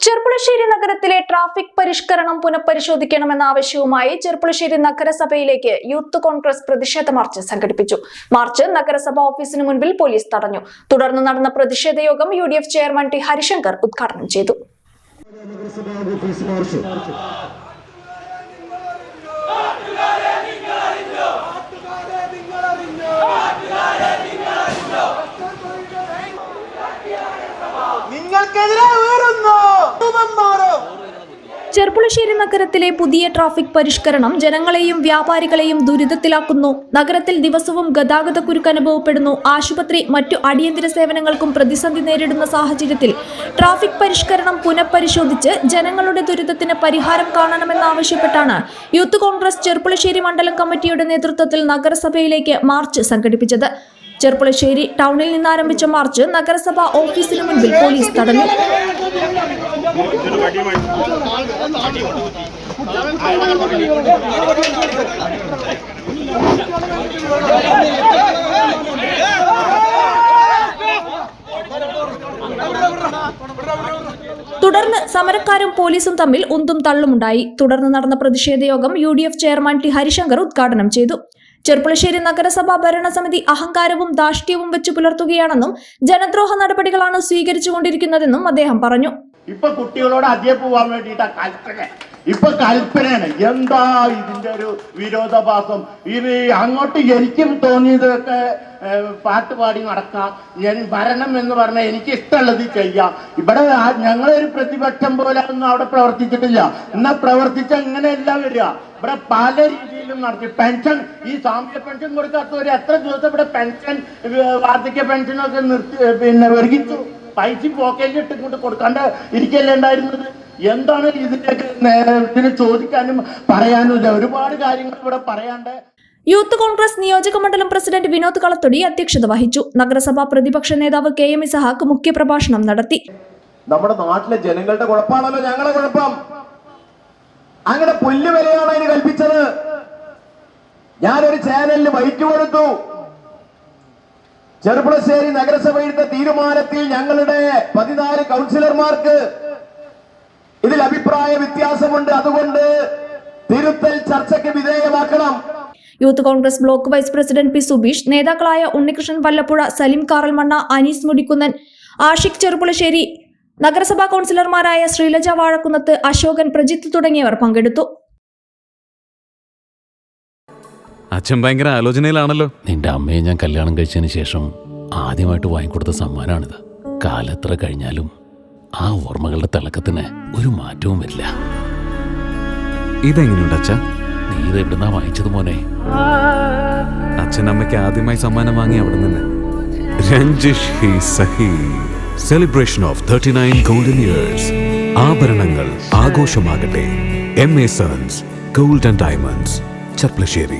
ചെർപ്പുളശ്ശേരി നഗരത്തിലെ ട്രാഫിക് പരിഷ്കരണം പുനഃപരിശോധിക്കണമെന്ന ആവശ്യവുമായി ചെർപ്പുളശ്ശേരി നഗരസഭയിലേക്ക് യൂത്ത് കോൺഗ്രസ് പ്രതിഷേധ മാർച്ച് സംഘടിപ്പിച്ചു. മാർച്ച് നഗരസഭാ ഓഫീസിന് മുൻപിൽ പോലീസ് തടഞ്ഞു. തുടർന്ന് നടന്ന പ്രതിഷേധ യോഗം UDF ചെയർമാൻ ടി ഹരിശങ്കർ ഉദ്ഘാടനം ചെയ്തു. ചെർപ്പുളശ്ശേരി നഗരത്തിലെ പുതിയ ട്രാഫിക് പരിഷ്കരണം ജനങ്ങളെയും വ്യാപാരികളെയും ദുരിതത്തിലാക്കുന്നു. നഗരത്തിൽ ദിവസവും ഗതാഗതക്കുരുക്ക് അനുഭവപ്പെടുന്നു. ആശുപത്രി, മറ്റു അടിയന്തര സേവനങ്ങൾക്കും പ്രതിസന്ധി നേരിടുന്ന സാഹചര്യത്തിൽ ട്രാഫിക് പരിഷ്കരണം പുനഃപരിശോധിച്ച് ജനങ്ങളുടെ ദുരിതത്തിന് പരിഹാരം കാണണമെന്നാവശ്യപ്പെട്ടാണ് യൂത്ത് കോൺഗ്രസ് ചെർപ്പുളശ്ശേരി മണ്ഡലം കമ്മിറ്റിയുടെ നേതൃത്വത്തിൽ നഗരസഭയിലേക്ക് മാർച്ച് സംഘടിപ്പിച്ചത്. ചെർപ്പുളശ്ശേരി ടൗണിൽ നിന്നാരംഭിച്ച മാർച്ച് നഗരസഭാ ഓഫീസിന് മുൻപിൽ പോലീസ് തടഞ്ഞു. തുടർന്ന് സമരക്കാരും പോലീസും തമ്മിൽ ഉന്തും തള്ളുമുണ്ടായി. തുടർന്ന് നടന്ന പ്രതിഷേധ യോഗം UDF ചെയർമാൻ ടി ഹരിശങ്കർ ഉദ്ഘാടനം ചെയ്തു. ചെർപ്പുളശ്ശേരി നഗരസഭാ ഭരണസമിതി അഹങ്കാരവും ധാർഷ്ട്യവും വെച്ചു പുലർത്തുകയാണെന്നും ജനദ്രോഹ നടപടികളാണ് സ്വീകരിച്ചുകൊണ്ടിരിക്കുന്നതെന്നും അദ്ദേഹം പറഞ്ഞു. ഇപ്പൊ കുട്ടികളോട് അധികം പോവാൻ വേണ്ടിയിട്ട് കൽപ്പനയാണ്. എന്താ ഇതിന്റെ ഒരു വിരോധാഭാസം? ഇത് അങ്ങോട്ട് എനിക്കും തോന്നിയതൊക്കെ പാട്ടുപാടി നടക്കാം. ഭരണം എന്ന് പറഞ്ഞാൽ എനിക്ക് ഇഷ്ടമുള്ളത് ചെയ്യാം. ഇവിടെ ഞങ്ങളൊരു പ്രതിപക്ഷം പോലെ ഒന്നും അവിടെ പ്രവർത്തിച്ചിട്ടില്ല. എന്നാൽ പ്രവർത്തിച്ച ഇങ്ങനെയല്ല വരിക. ഇവിടെ പല രീതിയിലും നടത്തി പെൻഷൻ, ഈ സാമൂഹ്യ പെൻഷൻ കൊടുക്കാത്തവര് എത്ര ദിവസം ഇവിടെ പെൻഷൻ, വാർദ്ധക്യ പെൻഷനൊക്കെ വർഗിച്ചു. പൈസ പോക്കറ്റിൽ ഇട്ടുകൊണ്ട് കൊടുക്കാണ്ട് ഇരിക്കല്ലേ ഉണ്ടായിരുന്നത്. എന്താണ് ഇതിന് ചോദിക്കാനും പറയാനും ഒരുപാട് കാര്യങ്ങൾ ഇവിടെ പറയാണ്ട്. യൂത്ത് കോൺഗ്രസ് നിയോജക മണ്ഡലം പ്രസിഡന്റ് വിനോദ് കളത്തൊടി അധ്യക്ഷത വഹിച്ചു. നഗരസഭാ പ്രതിപക്ഷ നേതാവ് KM ഇസഹാക്ക് മുഖ്യപ്രഭാഷണം നടത്തി. നമ്മുടെ നാട്ടിലെ ജനങ്ങളുടെ കുഴപ്പമാണല്ലോ ഞങ്ങളുടെ കുഴപ്പം. അങ്ങനെ പുല്ലുവിലയാണ് അതിന് കൽപ്പിച്ചത്. ഞാനൊരു ചാനലിന് വൈറ്റ് കൊടുത്തു. ചെർപ്പുളശ്ശേരി നഗരസഭയുടെ തീരുമാനത്തിൽ ഞങ്ങളുടെ 14 കൗൺസിലർമാർക്ക് ഇതിൽ അഭിപ്രായ വ്യത്യാസമുണ്ട്. അതുകൊണ്ട് തിരുത്തൽ ചർച്ചയ്ക്ക് വിധേയമാക്കണം. Youth Congress block vice president P Subeesh, നേതാക്കളായ ഉണ്ണികൃഷ്ണൻ വല്ലപ്പുഴ, സലിം കാറൽമണ്ണ, അനീസ് മുടിക്കുന്നൻ, ആഷിഖ് ചെർപ്പുളശ്ശേരി, നഗരസഭാ കൗൺസിലർമാരായ ശ്രീലജ വാഴക്കുന്നത്ത്, അശോകൻ, പ്രജിത്ത് തുടങ്ങിയവർ പങ്കെടുത്തു. അച്ഛൻ ഭയങ്കര ആലോചനയിലാണല്ലോ. നിന്റെ അമ്മയെ ഞാൻ കല്യാണം കഴിച്ചതിന് ശേഷം ആദ്യമായിട്ട് വാങ്ങിക്കൊടുത്ത സമ്മാനമാണിത്. കാലെത്ര കഴിഞ്ഞാലും ആ ഓർമ്മകളുടെ തിളക്കത്തിന് ഒരു മാറ്റവും വരില്ല. ഇതെങ്ങനെയുണ്ട് അച്ഛാ? നീ ഇത് എവിടുന്നാ വാങ്ങിച്ചത് മോനെ? അച്ഛനമ്മയ്ക്ക് ആദ്യമായി സമ്മാനം വാങ്ങി അവിടെ നിന്ന്. രഞ്ജിഷ് ഹി സഹി. Celebration of 39 golden years. ആഭരണങ്ങൾ ആഘോഷമാകട്ടെ. MA sons gold and diamonds, Cherpulassery.